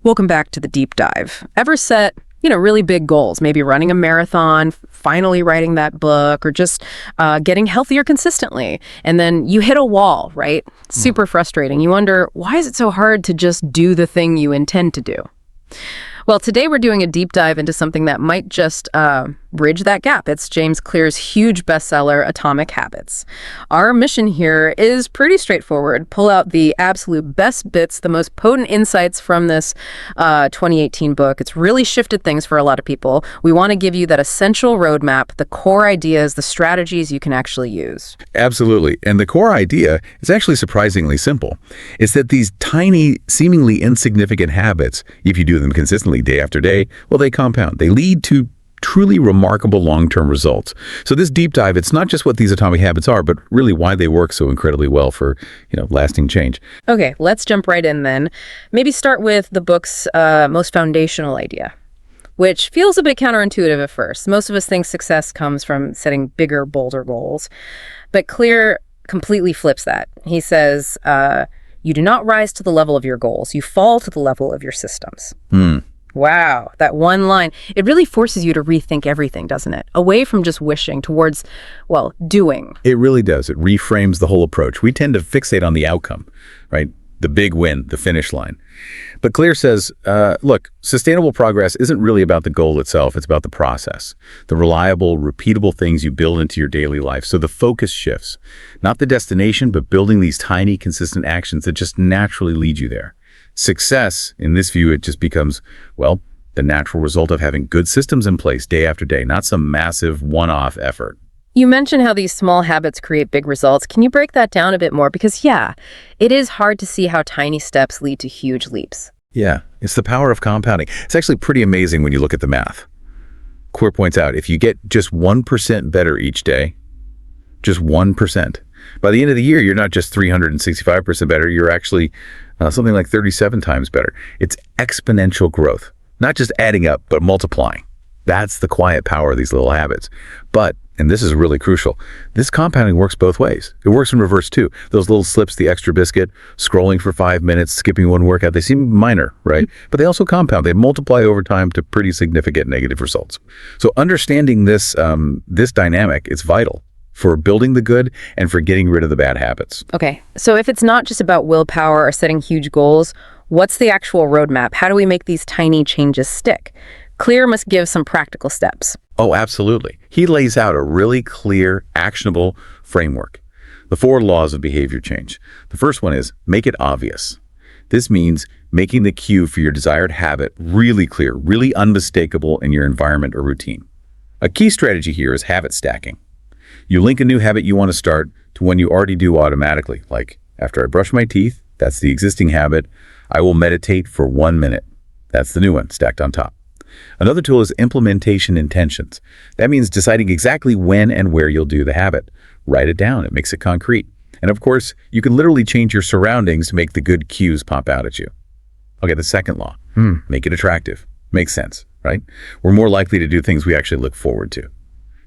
Welcome back to the deep dive. Ever set, really big goals, maybe running a marathon, finally writing that book, or just getting healthier consistently. And then you hit a wall, right? Super frustrating. You wonder, why is it so hard to just do the thing you intend to do? Well, today we're doing a deep dive into something that might just bridge that gap. It's James Clear's huge bestseller, Atomic Habits. Our mission here is pretty straightforward. Pull out the absolute best bits, the most potent insights from this 2018 book. It's really shifted things for a lot of people. We want to give you that essential roadmap, the core ideas, the strategies you can actually use. Absolutely. And the core idea is actually surprisingly simple. It's that these tiny, seemingly insignificant habits, if you do them consistently day after day, well, they compound. They lead to truly remarkable long-term results. So this deep dive, it's not just what these atomic habits are, but really why they work so incredibly well for, lasting change. Okay, let's jump right in then. Maybe start with the book's most foundational idea, which feels a bit counterintuitive at first. Most of us think success comes from setting bigger, bolder goals. But Clear completely flips that. He says, you do not rise to the level of your goals. You fall to the level of your systems. Wow, that one line, it really forces you to rethink everything, doesn't it? Away from just wishing towards, doing. It really does. It reframes the whole approach. We tend to fixate on the outcome, right? The big win, the finish line. But Clear says, look, sustainable progress isn't really about the goal itself. It's about the process, the reliable, repeatable things you build into your daily life. So the focus shifts, not the destination, but building these tiny, consistent actions that just naturally lead you there. Success, in this view, it just becomes, the natural result of having good systems in place day after day, not some massive one-off effort. You mentioned how these small habits create big results. Can you break that down a bit more? Because, it is hard to see how tiny steps lead to huge leaps. Yeah, it's the power of compounding. It's actually pretty amazing when you look at the math. Clear points out, if you get just 1% better each day, just 1%, by the end of the year, you're not just 365% better, you're actually something like 37 times better. It's exponential growth, not just adding up, but multiplying. That's the quiet power of these little habits. But, and this is really crucial, this compounding works both ways. It works in reverse too. Those little slips, the extra biscuit, scrolling for 5 minutes, skipping one workout, they seem minor, right? But they also compound. They multiply over time to pretty significant negative results. So understanding this dynamic is vital for building the good and for getting rid of the bad habits. Okay, so if it's not just about willpower or setting huge goals, what's the actual roadmap? How do we make these tiny changes stick? Clear must give some practical steps. Oh, absolutely. He lays out a really clear, actionable framework. The 4 laws of behavior change. The first one is make it obvious. This means making the cue for your desired habit really clear, really unmistakable in your environment or routine. A key strategy here is habit stacking. You link a new habit you want to start to one you already do automatically. Like, after I brush my teeth, that's the existing habit, I will meditate for 1 minute. That's the new one, stacked on top. Another tool is implementation intentions. That means deciding exactly when and where you'll do the habit. Write it down. It makes it concrete. And of course, you can literally change your surroundings to make the good cues pop out at you. Okay, the second law, make it attractive. Makes sense, right? We're more likely to do things we actually look forward to.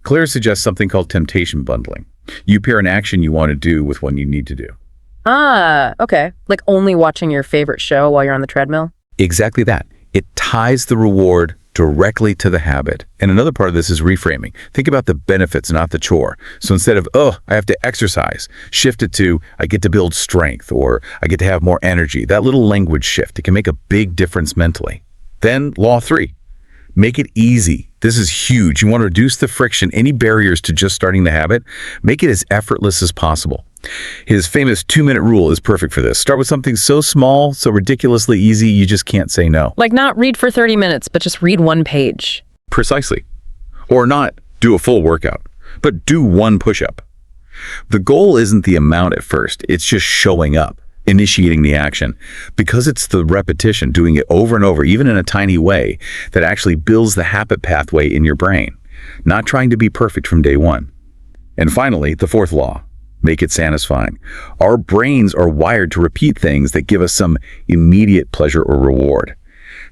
Claire suggests something called temptation bundling. You pair an action you want to do with one you need to do. Ah, okay. Like only watching your favorite show while you're on the treadmill? Exactly that. It ties the reward directly to the habit. And another part of this is reframing. Think about the benefits, not the chore. So instead of, I have to exercise, shift it to, I get to build strength, or I get to have more energy. That little language shift, it can make a big difference mentally. Then law 3, make it easy. This is huge. You want to reduce the friction, any barriers to just starting the habit. Make it as effortless as possible. His famous 2-minute rule is perfect for this. Start with something so small, so ridiculously easy, you just can't say no. Like not read for 30 minutes, but just read 1 page. Precisely. Or not do a full workout, but do 1 push-up. The goal isn't the amount at first. It's just showing up, initiating the action. Because it's the repetition, doing it over and over, even in a tiny way, that actually builds the habit pathway in your brain. Not trying to be perfect from day one. And finally, the 4th law. Make it satisfying. Our brains are wired to repeat things that give us some immediate pleasure or reward.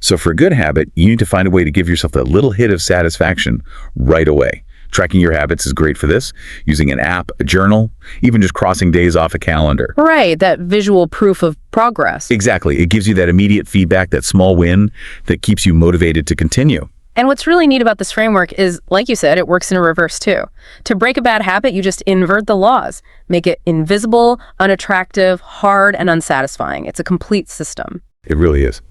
So for a good habit, you need to find a way to give yourself that little hit of satisfaction right away. Tracking your habits is great for this, using an app, a journal, even just crossing days off a calendar. Right, that visual proof of progress. Exactly. It gives you that immediate feedback, that small win that keeps you motivated to continue. And what's really neat about this framework is, like you said, it works in reverse too. To break a bad habit, you just invert the laws, make it invisible, unattractive, hard, and unsatisfying. It's a complete system. It really is.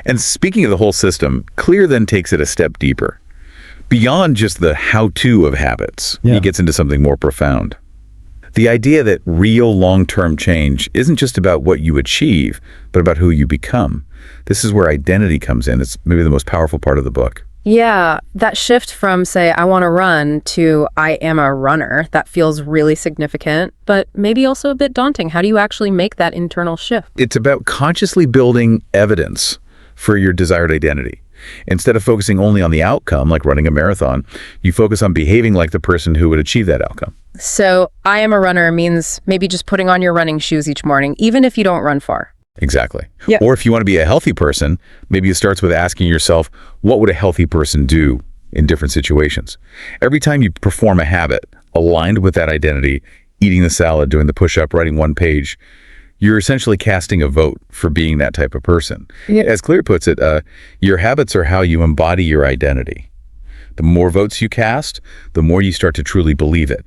And speaking of the whole system, Clear then takes it a step deeper. Beyond just the how-to of habits, he gets into something more profound. The idea that real long-term change isn't just about what you achieve, but about who you become. This is where identity comes in. It's maybe the most powerful part of the book. Yeah, that shift from, say, I want to run to I am a runner, that feels really significant, but maybe also a bit daunting. How do you actually make that internal shift? It's about consciously building evidence for your desired identity. Instead of focusing only on the outcome, like running a marathon, you focus on behaving like the person who would achieve that outcome. So I am a runner means maybe just putting on your running shoes each morning, even if you don't run far. Exactly. Yeah. Or if you want to be a healthy person, maybe it starts with asking yourself, what would a healthy person do in different situations? Every time you perform a habit aligned with that identity, eating the salad, doing the push-up, writing one page, you're essentially casting a vote for being that type of person. Yeah. As Clear puts it, your habits are how you embody your identity. The more votes you cast, the more you start to truly believe it.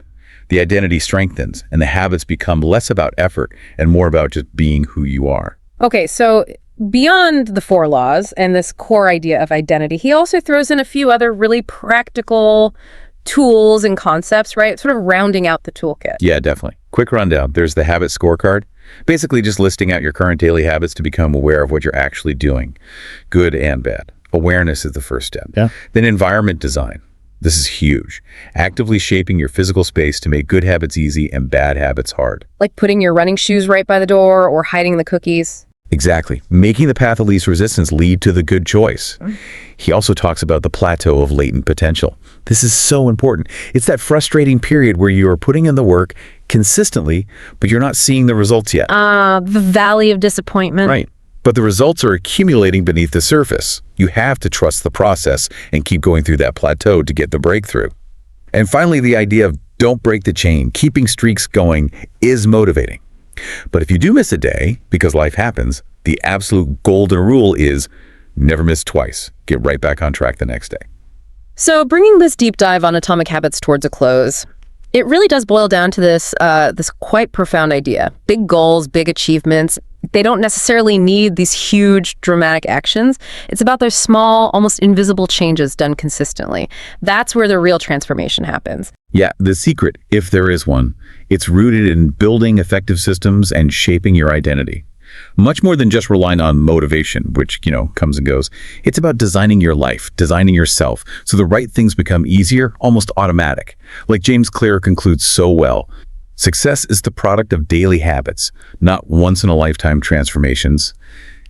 The identity strengthens, and the habits become less about effort and more about just being who you are. Okay, so beyond the 4 laws and this core idea of identity, he also throws in a few other really practical tools and concepts, right? Sort of rounding out the toolkit. Yeah, definitely. Quick rundown. There's the habit scorecard. Basically just listing out your current daily habits to become aware of what you're actually doing, good and bad. Awareness is the first step. Yeah. Then environment design. This is huge. Actively shaping your physical space to make good habits easy and bad habits hard. Like putting your running shoes right by the door or hiding the cookies. Exactly. Making the path of least resistance lead to the good choice. He also talks about the plateau of latent potential. This is so important. It's that frustrating period where you are putting in the work consistently, but you're not seeing the results yet. The valley of disappointment. Right. But the results are accumulating beneath the surface. You have to trust the process and keep going through that plateau to get the breakthrough. And finally, the idea of don't break the chain. Keeping streaks going is motivating. But if you do miss a day, because life happens, the absolute golden rule is never miss twice. Get right back on track the next day. So bringing this deep dive on atomic habits towards a close, it really does boil down to this quite profound idea. Big goals, big achievements, they don't necessarily need these huge dramatic actions. It's about those small, almost invisible changes done consistently. That's where the real transformation happens. Yeah, the secret, if there is one, it's rooted in building effective systems and shaping your identity. Much more than just relying on motivation, which, comes and goes. It's about designing your life, designing yourself, so the right things become easier, almost automatic. Like James Clear concludes so well, success is the product of daily habits, not once-in-a-lifetime transformations.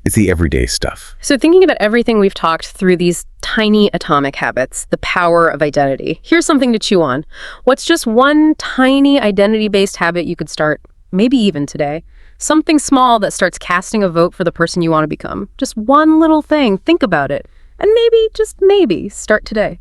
It's the everyday stuff. So thinking about everything we've talked through these tiny atomic habits, the power of identity, here's something to chew on. What's just one tiny identity-based habit you could start, maybe even today? Something small that starts casting a vote for the person you want to become. Just one little thing. Think about it. And maybe, just maybe, start today.